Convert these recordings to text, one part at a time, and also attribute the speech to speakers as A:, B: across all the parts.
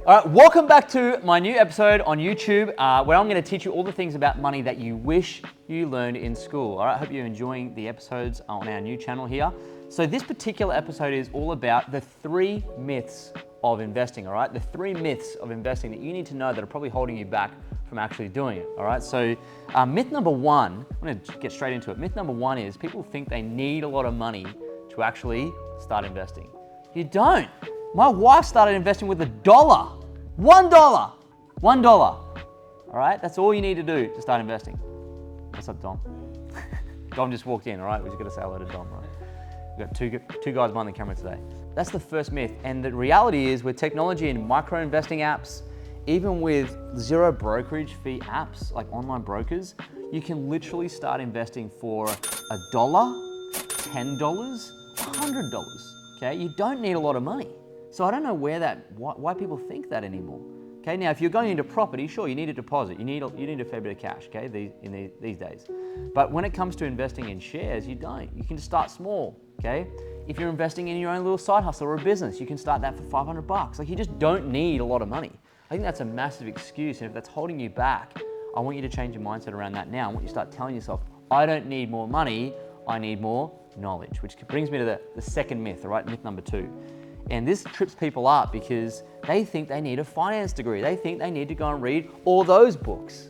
A: All right, welcome back to my new episode on YouTube where I'm going to teach you all the things about money that you wish you learned in school. All right, I hope you're enjoying the episodes on our new channel here. So this particular episode is all about the 3 myths of investing, all right? The 3 myths of investing that you need to know that are probably holding you back from actually doing it, all right? So myth number 1, I'm going to get straight into it. Myth number 1 is people think they need a lot of money to actually start investing. You don't. My wife started investing with $1. $1. $1. All right, that's all you need to do to start investing. What's up, Dom? Dom just walked in, all right? We just got to say hello to Dom, right? We've got two guys behind the camera today. That's the first myth. And the reality is with technology and micro investing apps, even with zero brokerage fee apps like online brokers, you can literally start investing for $1, $10, $100, okay? You don't need a lot of money. So I don't know why people think that anymore. Okay, now if you're going into property, sure, you need a deposit. You need a fair bit of cash, okay, these days. But when it comes to investing in shares, you don't. You can just start small, okay? If you're investing in your own little side hustle or a business, you can start that for $500. Like, you just don't need a lot of money. I think that's a massive excuse, and if that's holding you back, I want you to change your mindset around that now. I want you to start telling yourself, I don't need more money, I need more knowledge, which brings me to the second myth, all right, myth number 2. And this trips people up because they think they need a finance degree. They think they need to go and read all those books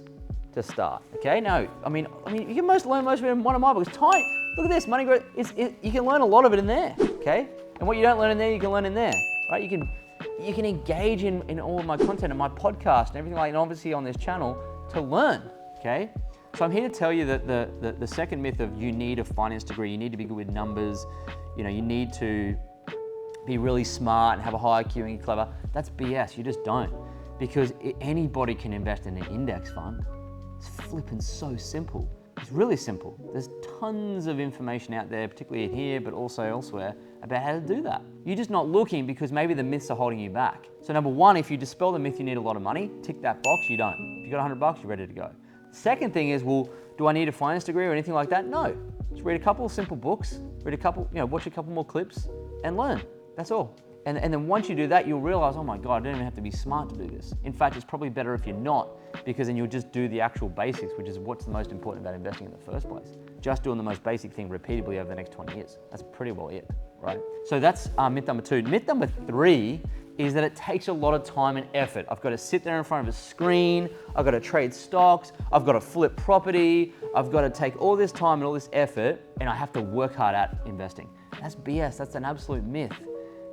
A: to start, okay? No, I mean, you can learn most of it in one of my books. Look at this, Money Growth. You can learn a lot of it in there, okay? And what you don't learn in there, you can learn in there, right? You can engage in all of my content and my podcast and everything like that, and obviously on this channel to learn, okay? So I'm here to tell you that the second myth of you need a finance degree, you need to be good with numbers, you need to be really smart and have a high IQ and clever, that's BS. You just don't. Because anybody can invest in an index fund. It's flipping so simple. It's really simple. There's tons of information out there, particularly in here, but also elsewhere, about how to do that. You're just not looking because maybe the myths are holding you back. So number 1, if you dispel the myth you need a lot of money, tick that box, you don't. If you got $100, you're ready to go. Second thing is, well, do I need a finance degree or anything like that? No. Just read a couple of simple books, watch a couple more clips and learn. That's all. And then once you do that, you'll realize, oh my God, I don't even have to be smart to do this. In fact, it's probably better if you're not, because then you'll just do the actual basics, which is what's the most important about investing in the first place. Just doing the most basic thing repeatedly over the next 20 years. That's pretty well it, right? So that's myth number 2. Myth number 3 is that it takes a lot of time and effort. I've got to sit there in front of a screen, I've got to trade stocks, I've got to flip property, I've got to take all this time and all this effort, and I have to work hard at investing. That's BS, that's an absolute myth.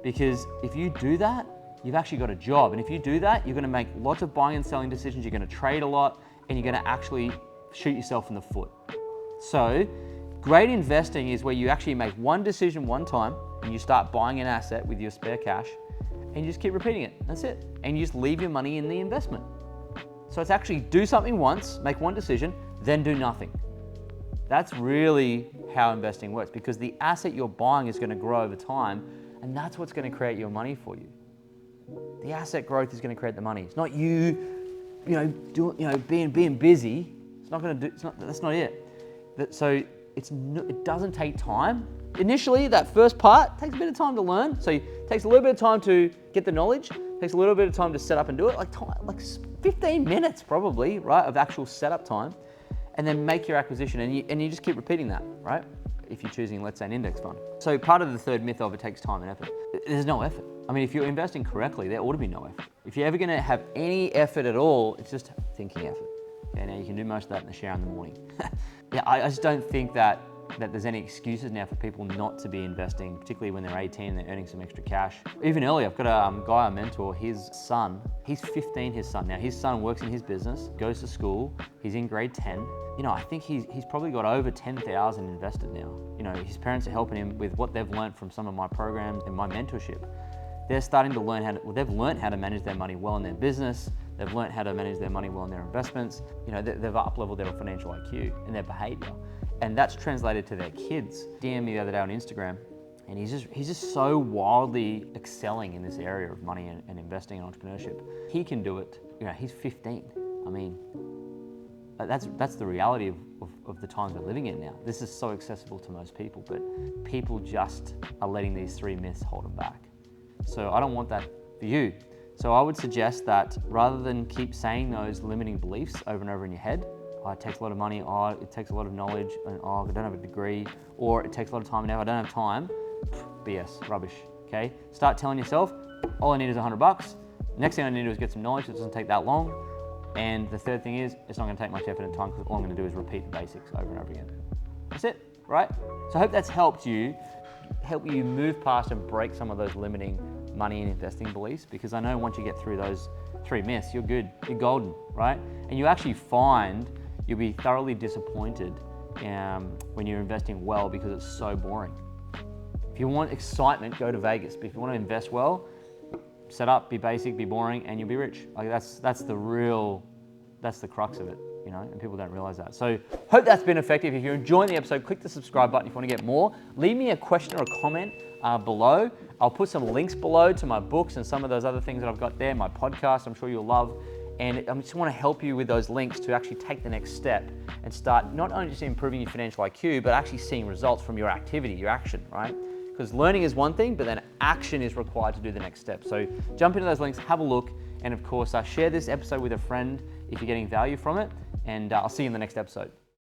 A: Because if you do that, you've actually got a job. And if you do that, you're gonna make lots of buying and selling decisions, you're gonna trade a lot, and you're gonna actually shoot yourself in the foot. So, great investing is where you actually make one decision one time, and you start buying an asset with your spare cash, and you just keep repeating it. That's it. And you just leave your money in the investment. So it's actually do something once, make one decision, then do nothing. That's really how investing works, because the asset you're buying is gonna grow over time, and that's what's going to create your money for you. The asset growth is going to create the money. It's not being busy. It's not going to do. That's not it. So it doesn't take time. Initially, that first part takes a bit of time to learn. So it takes a little bit of time to get the knowledge. It takes a little bit of time to set up and do it. Like 15 minutes probably, right, of actual setup time, and then make your acquisition. And you just keep repeating that, right? If you're choosing, let's say, an index fund. So part of the third myth of it takes time and effort. There's no effort. I mean, if you're investing correctly, there ought to be no effort. If you're ever gonna have any effort at all, it's just thinking effort. Okay, now you can do most of that in the shower in the morning. Yeah, I just don't think that there's any excuses now for people not to be investing, particularly when they're 18 and they're earning some extra cash. Even earlier, I've got a guy I mentor, his son, he's 15, his son. Now, his son works in his business, goes to school, he's in grade 10. I think he's probably got over 10,000 invested now. His parents are helping him with what they've learned from some of my programs and my mentorship. They're starting to learn they've learned how to manage their money well in their business. They've learned how to manage their money well in their investments. They've up-leveled their financial IQ and their behavior. And that's translated to their kids. DM me the other day on Instagram, and he's just so wildly excelling in this area of money and investing and entrepreneurship. He can do it. He's 15. I mean, that's the reality of the times we're living in now. This is so accessible to most people, but people just are letting these 3 myths hold them back. So I don't want that for you. So I would suggest that rather than keep saying those limiting beliefs over and over in your head, oh, it takes a lot of money, oh, it takes a lot of knowledge, and oh, I don't have a degree, or it takes a lot of time and effort, I don't have time. BS, rubbish, okay? Start telling yourself, all I need is $100. Next thing I need to do is get some knowledge. It doesn't take that long. And the third thing is, it's not gonna take much effort and time because all I'm gonna do is repeat the basics over and over again. That's it, right? So I hope that's help you move past and break some of those limiting money and investing beliefs, because I know once you get through those 3 myths, you're good, you're golden, right? And you actually find you'll be thoroughly disappointed when you're investing well because it's so boring. If you want excitement, go to Vegas. But if you want to invest well, set up, be basic, be boring, and you'll be rich. Like that's the crux of it, you know, and people don't realize that. So hope that's been effective. If you're enjoying the episode, click the subscribe button if you want to get more. Leave me a question or a comment below. I'll put some links below to my books and some of those other things that I've got there, my podcast I'm sure you'll love. And I just want to help you with those links to actually take the next step and start not only just improving your financial IQ, but actually seeing results from your activity, your action, right? Because learning is one thing, but then action is required to do the next step. So jump into those links, have a look, and of course, share this episode with a friend if you're getting value from it, and I'll see you in the next episode.